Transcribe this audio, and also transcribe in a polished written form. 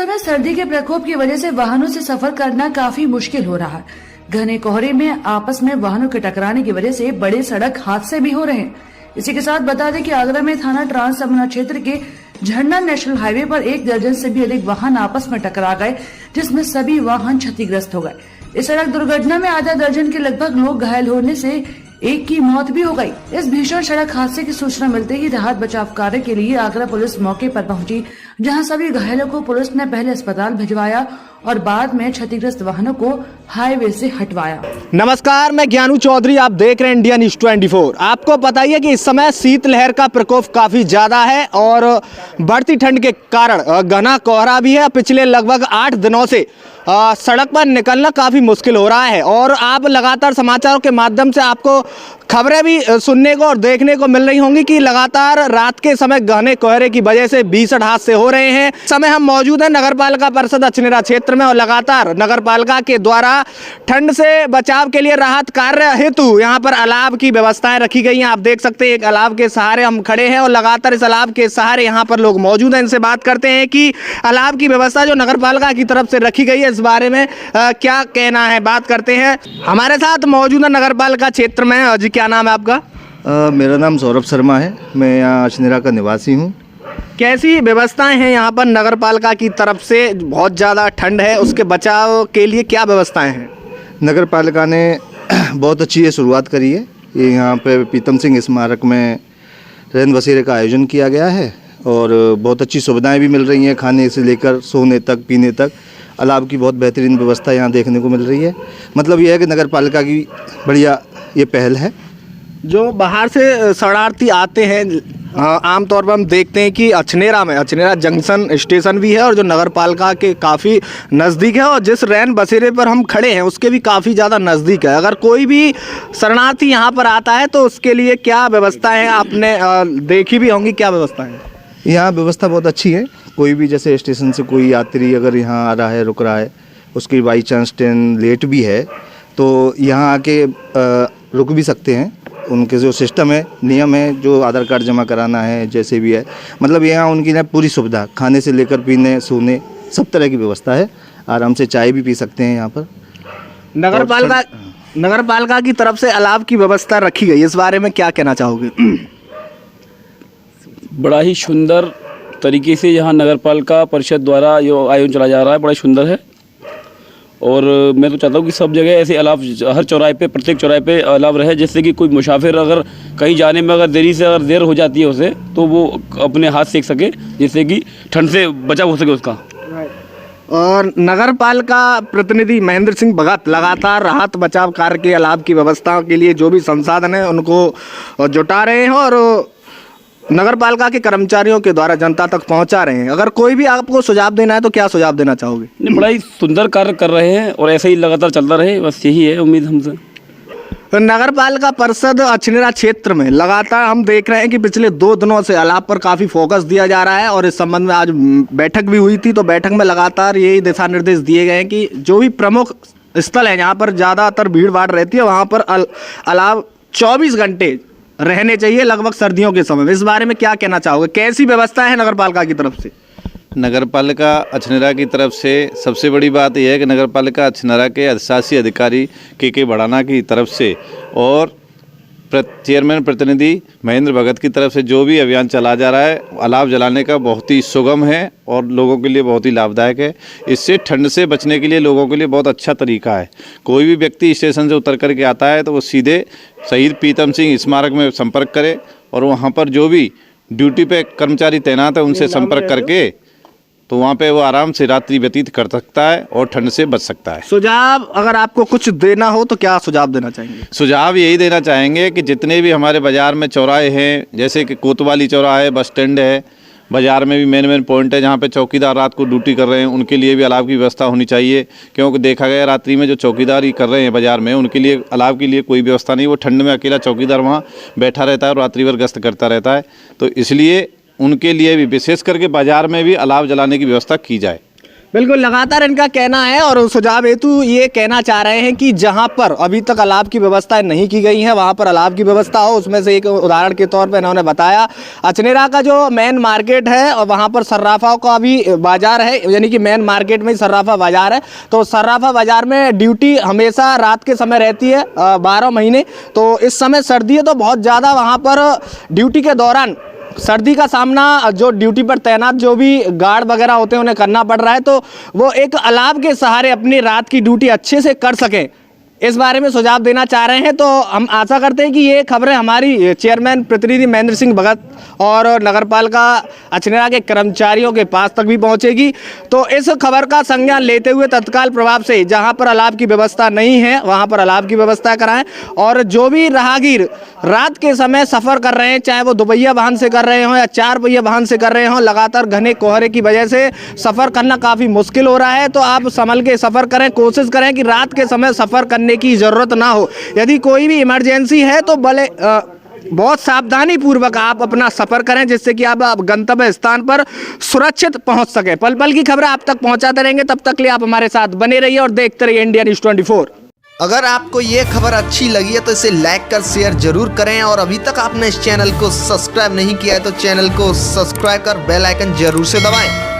समय सर्दी के प्रकोप की वजह से वाहनों से सफर करना काफी मुश्किल हो रहा है। घने कोहरे में आपस में वाहनों के टकराने की वजह से बड़े सड़क हादसे भी हो रहे हैं। इसी के साथ बता दें कि आगरा में थाना ट्रांस यमुना क्षेत्र के झरना नेशनल हाईवे पर 1 दर्जन से भी अधिक वाहन आपस में टकरा गए, जिसमें सभी वाहन क्षतिग्रस्त हो गए। इस सड़क दुर्घटना में आधा दर्जन के लगभग लोग घायल होने से एक की मौत भी हो गई। इस भीषण सड़क हादसे की सूचना मिलते ही राहत बचाव कार्य के लिए आगरा पुलिस मौके पर पहुंची, जहां सभी घायलों को पुलिस ने पहले अस्पताल भिजवाया और बाद में क्षतिग्रस्त वाहनों को हाईवे से हटवाया। नमस्कार, मैं ज्ञानू चौधरी, आप देख रहे हैं इंडिया न्यूज 24। आपको पता ही है कि इस समय शीतलहर का प्रकोप काफी ज्यादा है और बढ़ती ठंड के कारण घना कोहरा भी है। पिछले लगभग 8 दिनों से सड़क पर निकलना काफ़ी मुश्किल हो रहा है और आप लगातार समाचारों के माध्यम से आपको खबरें भी सुनने को और देखने को मिल रही होंगी कि लगातार रात के समय घने कोहरे की वजह से भीषण हादसे हो रहे हैं। इस समय हम मौजूद हैं नगर पालिका परिषद अछनेरा क्षेत्र में और लगातार नगर पालिका के द्वारा ठंड से बचाव के लिए राहत कार्य हेतु यहाँ पर अलाव की व्यवस्थाएं रखी गई हैं। आप देख सकते हैं एक अलाव के सहारे हम खड़े हैं और लगातार इस अलाव के सहारे यहाँ पर लोग मौजूद हैं। इनसे बात करते हैं कि अलाव की व्यवस्था जो नगर पालिका की तरफ से रखी गई है इस बारे में क्या कहना है, बात करते हैं। हमारे साथ मौजूद है नगर पालिका क्षेत्र में। जी, क्या नाम है आपका? मेरा नाम सौरभ शर्मा है, मैं यहाँ अछनेरा का निवासी हूँ। कैसी व्यवस्थाएं हैं यहाँ पर नगर पालिका की तरफ से? बहुत ज़्यादा ठंड है, उसके बचाव के लिए क्या व्यवस्थाएं हैं? नगर पालिका ने बहुत अच्छी शुरुआत करी है। ये यहाँ पे प्रीतम सिंह स्मारक में रैन बसेरे का आयोजन किया गया है और बहुत अच्छी सुविधाएं भी मिल रही हैं, खाने से लेकर सोने तक, पीने तक। अलाव की बहुत बेहतरीन व्यवस्था यहाँ देखने को मिल रही है। मतलब ये है कि नगर पालिका की बढ़िया ये पहल है। जो बाहर से शरणार्थी आते हैं आमतौर पर हम देखते हैं कि अछनेरा जंक्शन स्टेशन भी है और जो नगर पालिका के काफ़ी नज़दीक है और जिस रैन बसेरे पर हम खड़े हैं उसके भी काफ़ी ज़्यादा नज़दीक है। अगर कोई भी शरणार्थी यहाँ पर आता है तो उसके लिए क्या व्यवस्था है? आपने देखी भी होंगी, क्या व्यवस्था है? यहाँ व्यवस्था बहुत अच्छी है। कोई भी जैसे स्टेशन से कोई यात्री अगर यहाँ आ रहा है, रुक रहा है, उसकी बाई चांस ट्रेन लेट भी है तो यहाँ आके रुक भी सकते हैं। उनके जो सिस्टम है, नियम है, जो आधार कार्ड जमा कराना है, जैसे भी है, मतलब यहाँ उनकी ना पूरी सुविधा, खाने से लेकर पीने, सोने, सब तरह की व्यवस्था है। आराम से चाय भी पी सकते हैं यहाँ पर। नगर पालिका की तरफ से अलाव की व्यवस्था रखी गई, इस बारे में क्या कहना चाहोगे? बड़ा ही सुंदर तरीके से यहाँ नगर पालिका परिषद द्वारा जो आयोजन चला जा रहा है बड़ा सुंदर है और मैं तो चाहता हूँ कि सब जगह ऐसे अलाव हर चौराहे पे, प्रत्येक चौराहे पे अलाव रहे, जिससे कि कोई मुसाफिर अगर कहीं जाने में अगर देर हो जाती है उसे तो वो अपने हाथ सेक सके, जिससे कि ठंड से बचाव हो सके उसका। और नगर पालिका प्रतिनिधि महेंद्र सिंह भगत लगातार राहत बचाव कार्य के अलाव की व्यवस्था के लिए जो भी संसाधन है उनको जुटा रहे हैं और नगर पालिका के कर्मचारियों के द्वारा जनता तक पहुंचा रहे हैं। अगर कोई भी आपको सुझाव देना है तो क्या सुझाव देना चाहोगे? बड़ा ही सुंदर कार्य कर रहे हैं और ऐसे ही लगातार चलता रहे, बस यही है उम्मीद हमसे। तो नगर पालिका परिषद अछनेरा क्षेत्र में लगातार हम देख रहे हैं कि पिछले 2 दिनों से अलाव पर काफ़ी फोकस दिया जा रहा है और इस संबंध में आज बैठक भी हुई थी। तो बैठक में लगातार यही दिशा निर्देश दिए गए हैं कि जो भी प्रमुख स्थल है जहाँ पर ज़्यादातर भीड़ भाड़ रहती है वहाँ पर अलाव 24 घंटे रहने चाहिए, लगभग सर्दियों के समय में। इस बारे में क्या कहना चाहोगे? कैसी व्यवस्था है नगर पालिका की तरफ से? नगर पालिका अछनेरा की तरफ से सबसे बड़ी बात यह है कि नगर पालिका अछनेरा के अधिशासी अधिकारी के बढ़ाना की तरफ से और चेयरमैन प्रतिनिधि महेंद्र भगत की तरफ से जो भी अभियान चला जा रहा है अलाव जलाने का बहुत ही सुगम है और लोगों के लिए बहुत ही लाभदायक है। इससे ठंड से बचने के लिए लोगों के लिए बहुत अच्छा तरीका है। कोई भी व्यक्ति स्टेशन से उतर करके आता है तो वो सीधे शहीद प्रीतम सिंह स्मारक में संपर्क करे और वहाँ पर जो भी ड्यूटी पे कर्मचारी तैनात है उनसे संपर्क करके तो वहाँ पे वो आराम से रात्रि व्यतीत कर सकता है और ठंड से बच सकता है। सुझाव अगर आपको कुछ देना हो तो क्या सुझाव देना चाहेंगे? सुझाव यही देना चाहेंगे कि जितने भी हमारे बाज़ार में चौराहे हैं, जैसे कि कोतवाली चौराहा है, बस स्टैंड है, बाज़ार में भी मेन पॉइंट है जहाँ पे चौकीदार रात को ड्यूटी कर रहे हैं, उनके लिए भी अलाव की व्यवस्था होनी चाहिए। क्योंकि देखा गया रात्रि में जो चौकीदारी कर रहे हैं बाज़ार में उनके लिए अलाव के लिए कोई व्यवस्था नहीं। वो ठंड में अकेला चौकीदार वहाँ बैठा रहता है और रात्रि भर गश्त करता रहता है, तो इसलिए उनके लिए भी विशेष करके बाज़ार में भी अलाव जलाने की व्यवस्था की जाए। बिल्कुल, लगातार इनका कहना है और सुझाव हेतु ये कहना चाह रहे हैं कि जहां पर अभी तक अलाव की व्यवस्था नहीं की गई है वहां पर अलाव की व्यवस्था हो। उसमें से एक उदाहरण के तौर पे इन्होंने बताया अछनेरा का जो मेन मार्केट है और वहां पर सर्राफा का भी बाजार है, यानी कि मेन मार्केट में ही सर्राफा बाजार है। तो सर्राफा बाजार में ड्यूटी हमेशा रात के समय रहती है 12 महीने। तो इस समय सर्दी है तो बहुत ज़्यादा वहाँ पर ड्यूटी के दौरान सर्दी का सामना जो ड्यूटी पर तैनात जो भी गार्ड वगैरह होते हैं उन्हें करना पड़ रहा है। तो वो एक अलाव के सहारे अपनी रात की ड्यूटी अच्छे से कर सकें, इस बारे में सुझाव देना चाह रहे हैं। तो हम आशा करते हैं कि ये खबरें हमारी चेयरमैन प्रतिनिधि महेंद्र सिंह भगत और नगरपालिका अछनेरा के कर्मचारियों के पास तक भी पहुंचेगी। तो इस खबर का संज्ञान लेते हुए तत्काल प्रभाव से जहां पर अलाव की व्यवस्था नहीं है वहां पर अलाव की व्यवस्था कराएं। और जो भी राहगीर रात के समय सफ़र कर रहे हैं, चाहे वो दुपहिया वाहन से कर रहे हों या 4 पहिया वाहन से कर रहे हों, लगातार घने कोहरे की वजह से सफ़र करना काफ़ी मुश्किल हो रहा है। तो आप संभल के सफ़र करें, कोशिश करें कि रात के समय सफ़र करने की जरूरत ना हो। यदि कोई भी इमरजेंसी है तो भले बहुत सावधानी पूर्वक आप अपना सफर करें, जिससे कि आप गंतव्य स्थान पर सुरक्षित पहुंच सके। पल पल की खबरें आप तक पहुंचाते रहेंगे, तब तक के लिए आप हमारे साथ बने रहिए और देखते रहिए इंडिया न्यूज़ 24। अगर आपको ये खबर अच्छी लगी है तो इसे लाइक कर शेयर जरूर करें और अभी तक आपने इस चैनल को सब्सक्राइब नहीं किया है तो चैनल को सब्सक्राइब कर बेल आइकन जरूर से दबाएं।